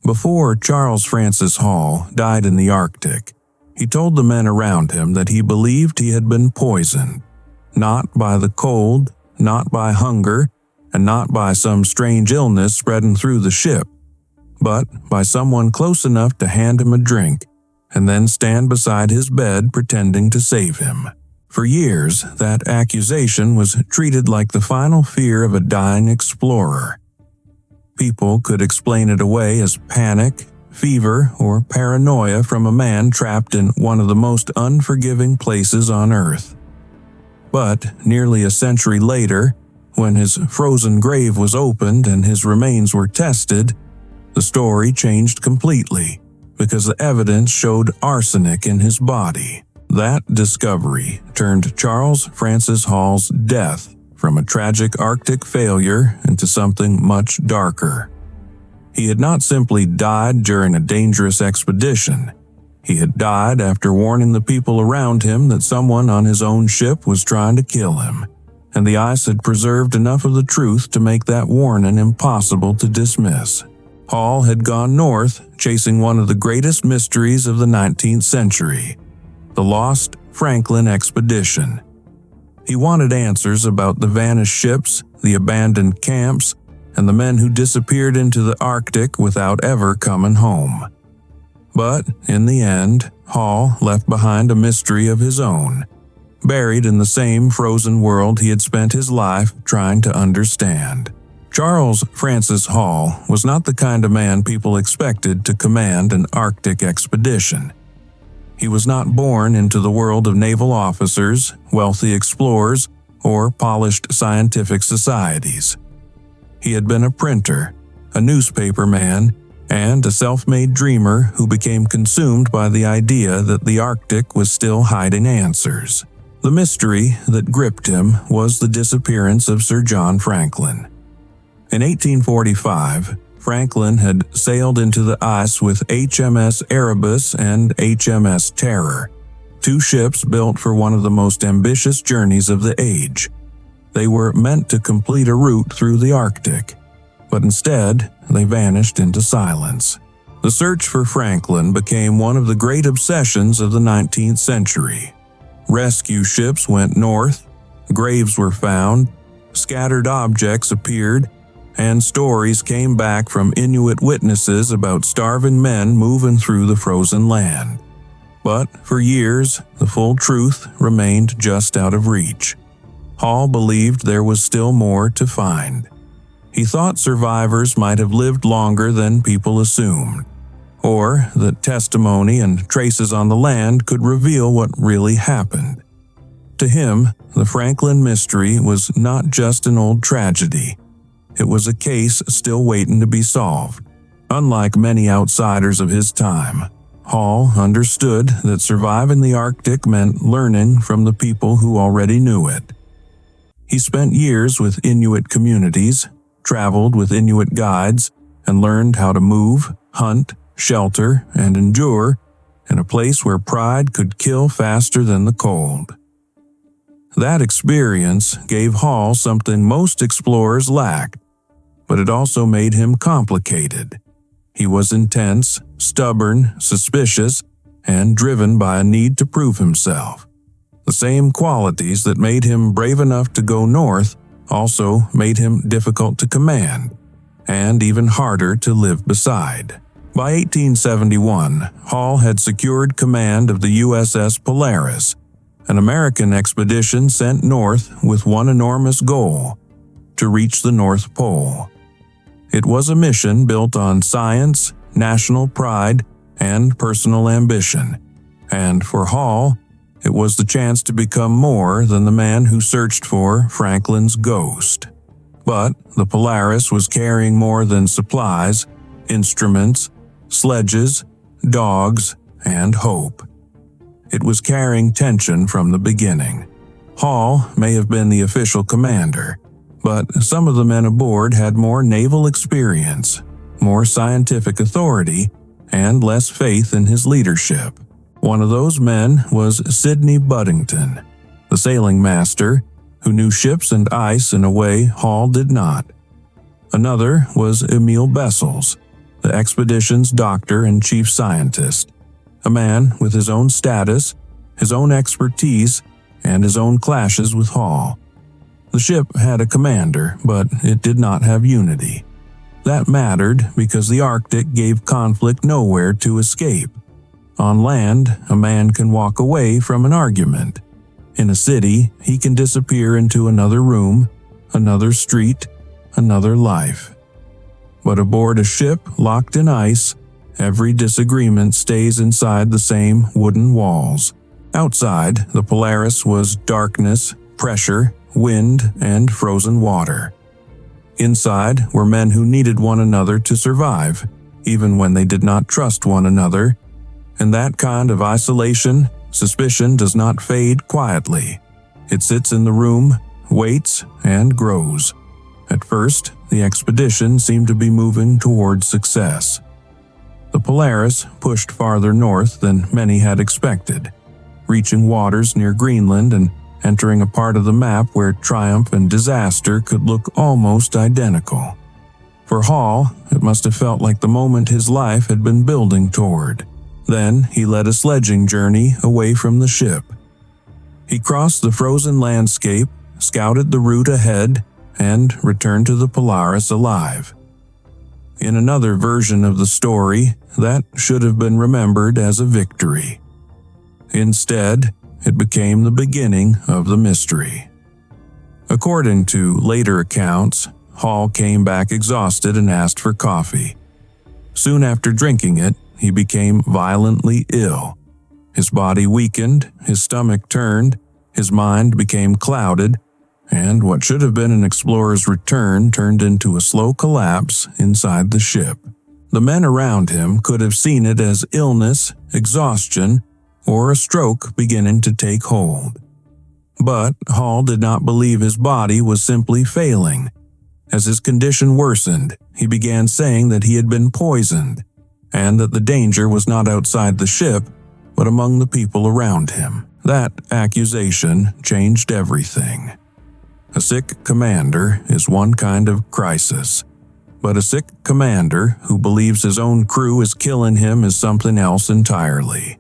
Before Charles Francis Hall died in the Arctic, he told the men around him that he believed he had been poisoned, not by the cold, not by hunger, and not by some strange illness spreading through the ship, but by someone close enough to hand him a drink and then stand beside his bed pretending to save him. For years, that accusation was treated like the final fear of a dying explorer. People could explain it away as panic, fever, or paranoia from a man trapped in one of the most unforgiving places on Earth. But nearly a century later, when his frozen grave was opened and his remains were tested, the story changed completely because the evidence showed arsenic in his body. That discovery turned Charles Francis Hall's death from a tragic Arctic failure into something much darker. He had not simply died during a dangerous expedition. He had died after warning the people around him that someone on his own ship was trying to kill him, and the ice had preserved enough of the truth to make that warning impossible to dismiss. Hall had gone north, chasing one of the greatest mysteries of the 19th century, the lost Franklin expedition. He wanted answers about the vanished ships, the abandoned camps, and the men who disappeared into the Arctic without ever coming home. But in the end, Hall left behind a mystery of his own, buried in the same frozen world he had spent his life trying to understand. Charles Francis Hall was not the kind of man people expected to command an Arctic expedition. He was not born into the world of naval officers, wealthy explorers, or polished scientific societies. He had been a printer, a newspaper man, and a self-made dreamer who became consumed by the idea that the Arctic was still hiding answers. The mystery that gripped him was the disappearance of Sir John Franklin. In 1845, Franklin had sailed into the ice with HMS Erebus and HMS Terror, two ships built for one of the most ambitious journeys of the age. They were meant to complete a route through the Arctic, but instead they vanished into silence. The search for Franklin became one of the great obsessions of the 19th century. Rescue ships went north, graves were found, scattered objects appeared, and stories came back from Inuit witnesses about starving men moving through the frozen land. But for years, the full truth remained just out of reach. Hall believed there was still more to find. He thought survivors might have lived longer than people assumed, or that testimony and traces on the land could reveal what really happened. To him, the Franklin mystery was not just an old tragedy. It was a case still waiting to be solved. Unlike many outsiders of his time, Hall understood that surviving the Arctic meant learning from the people who already knew it. He spent years with Inuit communities, traveled with Inuit guides, and learned how to move, hunt, shelter, and endure in a place where pride could kill faster than the cold. That experience gave Hall something most explorers lacked, but it also made him complicated. He was intense, stubborn, suspicious, and driven by a need to prove himself. The same qualities that made him brave enough to go north also made him difficult to command, and even harder to live beside. By 1871, Hall had secured command of the USS Polaris, an American expedition sent north with one enormous goal: to reach the North Pole. It was a mission built on science, national pride, and personal ambition, and for Hall, it was the chance to become more than the man who searched for Franklin's ghost. But the Polaris was carrying more than supplies, instruments, sledges, dogs, and hope. It was carrying tension from the beginning. Hall may have been the official commander, but some of the men aboard had more naval experience, more scientific authority, and less faith in his leadership. One of those men was Sidney Buddington, the sailing master, who knew ships and ice in a way Hall did not. Another was Emil Bessels, the expedition's doctor and chief scientist, a man with his own status, his own expertise, and his own clashes with Hall. The ship had a commander, but it did not have unity. That mattered because the Arctic gave conflict nowhere to escape. On land, a man can walk away from an argument. In a city, he can disappear into another room, another street, another life. But aboard a ship locked in ice, every disagreement stays inside the same wooden walls. Outside, the Polaris was darkness, pressure, wind, and frozen water. Inside were men who needed one another to survive, even when they did not trust one another. And that kind of isolation, suspicion does not fade quietly. It sits in the room, waits, and grows. At first, the expedition seemed to be moving towards success. The Polaris pushed farther north than many had expected, reaching waters near Greenland and entering a part of the map where triumph and disaster could look almost identical. For Hall, it must have felt like the moment his life had been building toward. Then he led a sledging journey away from the ship. He crossed the frozen landscape, scouted the route ahead, and returned to the Polaris alive. In another version of the story, that should have been remembered as a victory. Instead, it became the beginning of the mystery. According to later accounts, Hall came back exhausted and asked for coffee. Soon after drinking it, he became violently ill. His body weakened, his stomach turned, his mind became clouded, and what should have been an explorer's return turned into a slow collapse inside the ship. The men around him could have seen it as illness, exhaustion, or a stroke beginning to take hold. But Hall did not believe his body was simply failing. As his condition worsened, he began saying that he had been poisoned, and that the danger was not outside the ship, but among the people around him. That accusation changed everything. A sick commander is one kind of crisis, but a sick commander who believes his own crew is killing him is something else entirely.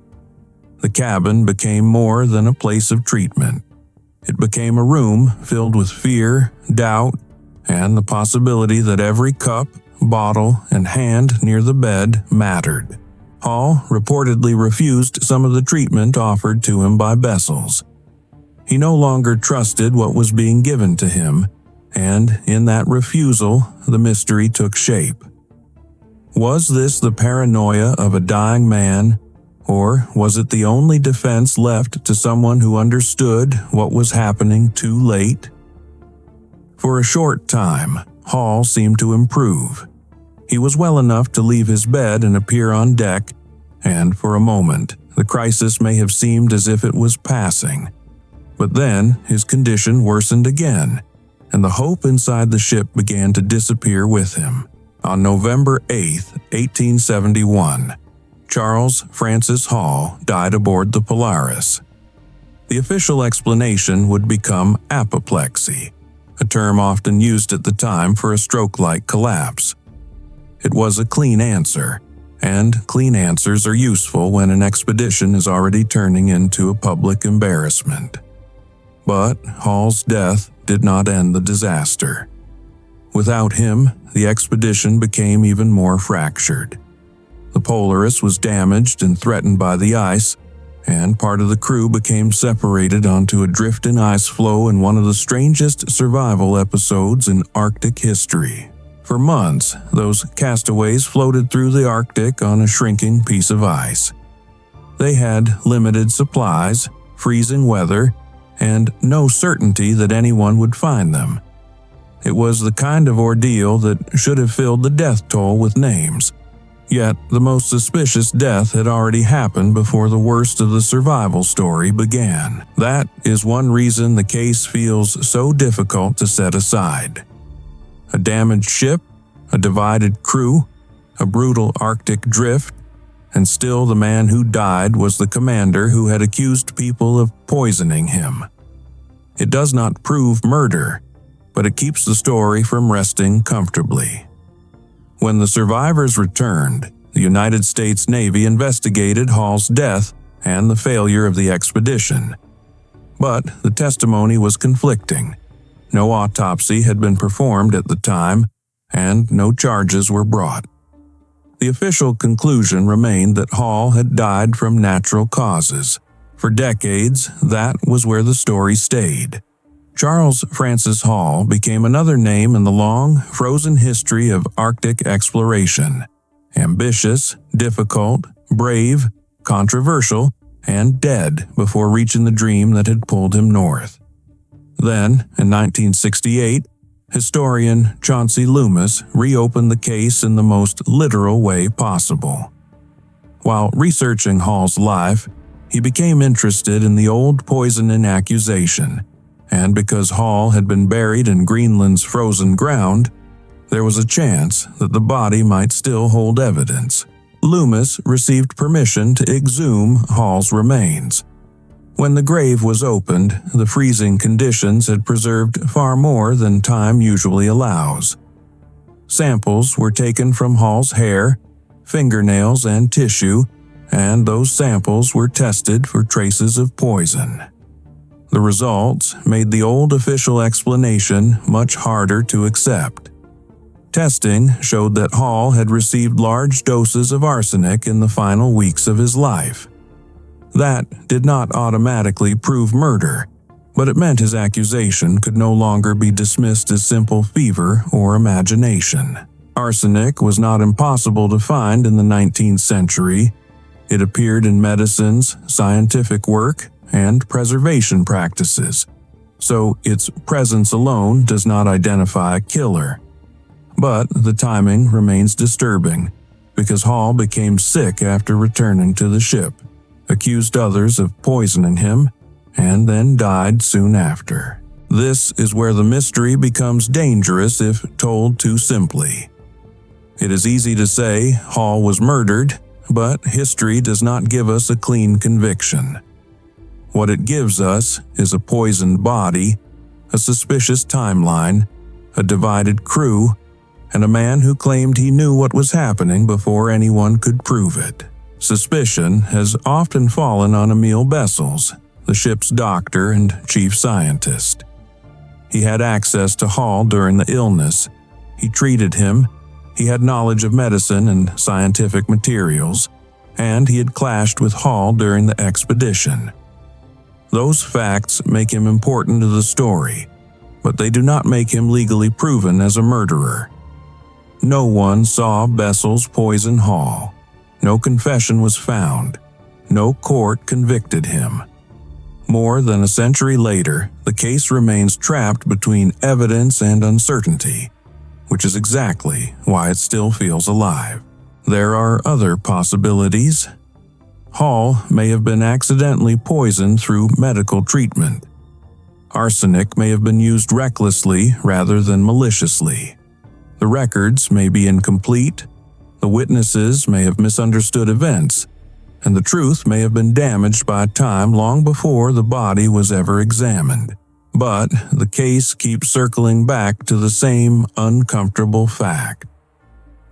The cabin became more than a place of treatment. It became a room filled with fear, doubt, and the possibility that every cup, bottle, and hand near the bed mattered. Hall reportedly refused some of the treatment offered to him by Bessels. He no longer trusted what was being given to him, and in that refusal, the mystery took shape. Was this the paranoia of a dying man, or was it the only defense left to someone who understood what was happening too late? For a short time, Hall seemed to improve. He was well enough to leave his bed and appear on deck, and for a moment, the crisis may have seemed as if it was passing. But then his condition worsened again, and the hope inside the ship began to disappear with him. On November 8, 1871, Charles Francis Hall died aboard the Polaris. The official explanation would become apoplexy, a term often used at the time for a stroke-like collapse. It was a clean answer, and clean answers are useful when an expedition is already turning into a public embarrassment. But Hall's death did not end the disaster. Without him, the expedition became even more fractured. The Polaris was damaged and threatened by the ice, and part of the crew became separated onto a drift in ice floe in one of the strangest survival episodes in Arctic history. For months, those castaways floated through the Arctic on a shrinking piece of ice. They had limited supplies, freezing weather, and no certainty that anyone would find them. It was the kind of ordeal that should have filled the death toll with names. Yet, the most suspicious death had already happened before the worst of the survival story began. That is one reason the case feels so difficult to set aside. A damaged ship, a divided crew, a brutal Arctic drift, and still the man who died was the commander who had accused people of poisoning him. It does not prove murder, but it keeps the story from resting comfortably. When the survivors returned, the United States Navy investigated Hall's death and the failure of the expedition. But the testimony was conflicting. No autopsy had been performed at the time, and no charges were brought. The official conclusion remained that Hall had died from natural causes. For decades, that was where the story stayed. Charles Francis Hall became another name in the long, frozen history of Arctic exploration. Ambitious, difficult, brave, controversial, and dead before reaching the dream that had pulled him north. Then, in 1968, historian Chauncey Loomis reopened the case in the most literal way possible. While researching Hall's life, he became interested in the old poisoning accusation, and because Hall had been buried in Greenland's frozen ground, there was a chance that the body might still hold evidence. Loomis received permission to exhume Hall's remains. When the grave was opened, the freezing conditions had preserved far more than time usually allows. Samples were taken from Hall's hair, fingernails, and tissue, and those samples were tested for traces of poison. The results made the old official explanation much harder to accept. Testing showed that Hall had received large doses of arsenic in the final weeks of his life. That did not automatically prove murder, but it meant his accusation could no longer be dismissed as simple fever or imagination. Arsenic was not impossible to find in the 19th century. It appeared in medicines, scientific work, and preservation practices, so its presence alone does not identify a killer. But the timing remains disturbing, because Hall became sick after returning to the ship, accused others of poisoning him, and then died soon after. This is where the mystery becomes dangerous if told too simply. It is easy to say Hall was murdered, but history does not give us a clean conviction. What it gives us is a poisoned body, a suspicious timeline, a divided crew, and a man who claimed he knew what was happening before anyone could prove it. Suspicion has often fallen on Emil Bessels, the ship's doctor and chief scientist. He had access to Hall during the illness. He treated him. He had knowledge of medicine and scientific materials, and he had clashed with Hall during the expedition. Those facts make him important to the story, but they do not make him legally proven as a murderer. No one saw Bessels poison Hall. No confession was found. No court convicted him. More than a century later, the case remains trapped between evidence and uncertainty, which is exactly why it still feels alive. There are other possibilities. Hall may have been accidentally poisoned through medical treatment. Arsenic may have been used recklessly rather than maliciously. The records may be incomplete, the witnesses may have misunderstood events, and the truth may have been damaged by time long before the body was ever examined. But the case keeps circling back to the same uncomfortable fact.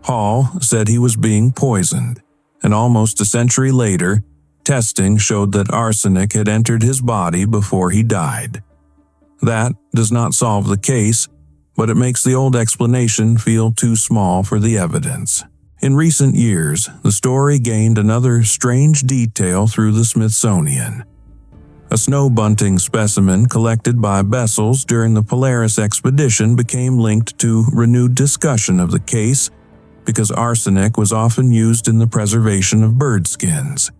Hall said he was being poisoned, and almost a century later, testing showed that arsenic had entered his body before he died. That does not solve the case, but it makes the old explanation feel too small for the evidence. In recent years, the story gained another strange detail through the Smithsonian. A snow bunting specimen collected by Bessels during the Polaris expedition became linked to renewed discussion of the case because arsenic was often used in the preservation of bird skins.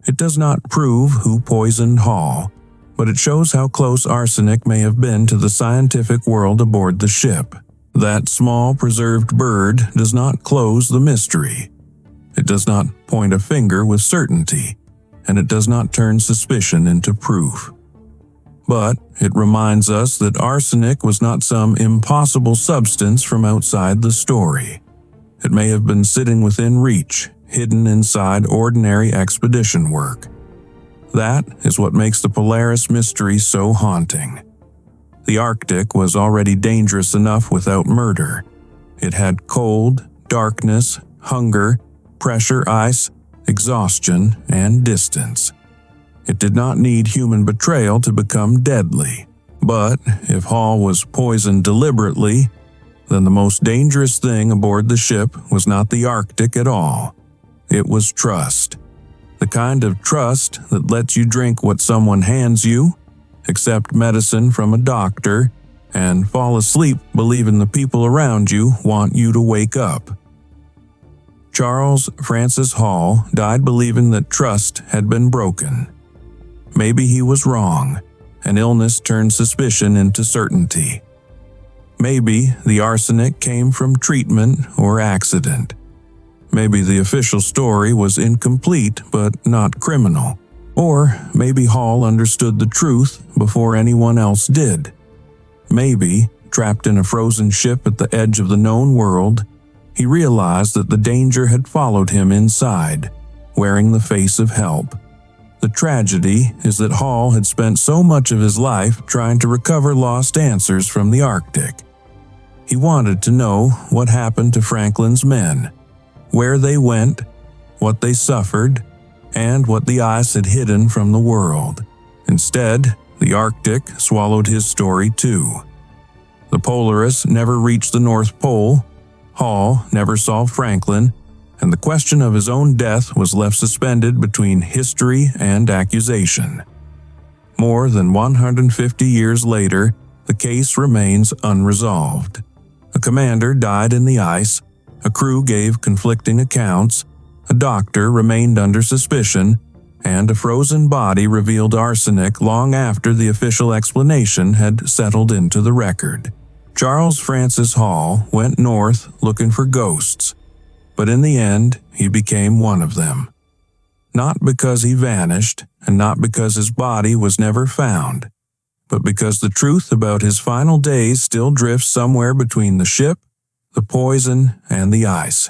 It does not prove who poisoned Hall, but it shows how close arsenic may have been to the scientific world aboard the ship. That small preserved bird does not close the mystery. It does not point a finger with certainty, and it does not turn suspicion into proof. But it reminds us that arsenic was not some impossible substance from outside the story. It may have been sitting within reach, hidden inside ordinary expedition work. That is what makes the Polaris mystery so haunting. The Arctic was already dangerous enough without murder. It had cold, darkness, hunger, pressure ice, exhaustion, and distance. It did not need human betrayal to become deadly. But if Hall was poisoned deliberately, then the most dangerous thing aboard the ship was not the Arctic at all. It was trust. The kind of trust that lets you drink what someone hands you, accept medicine from a doctor, and fall asleep believing the people around you want you to wake up. Charles Francis Hall died believing that trust had been broken. Maybe he was wrong, and illness turned suspicion into certainty. Maybe the arsenic came from treatment or accident. Maybe the official story was incomplete but not criminal. Or maybe Hall understood the truth before anyone else did. Maybe, trapped in a frozen ship at the edge of the known world, he realized that the danger had followed him inside, wearing the face of help. The tragedy is that Hall had spent so much of his life trying to recover lost answers from the Arctic. He wanted to know what happened to Franklin's men, where they went, what they suffered, and what the ice had hidden from the world. Instead, the Arctic swallowed his story too. The Polaris never reached the North Pole, Hall never saw Franklin, and the question of his own death was left suspended between history and accusation. More than 150 years later, the case remains unresolved. A commander died in the ice, a crew gave conflicting accounts, a doctor remained under suspicion, and a frozen body revealed arsenic long after the official explanation had settled into the record. Charles Francis Hall went north looking for ghosts, but in the end, he became one of them. Not because he vanished, and not because his body was never found, but because the truth about his final days still drifts somewhere between the ship, the poison, and the ice.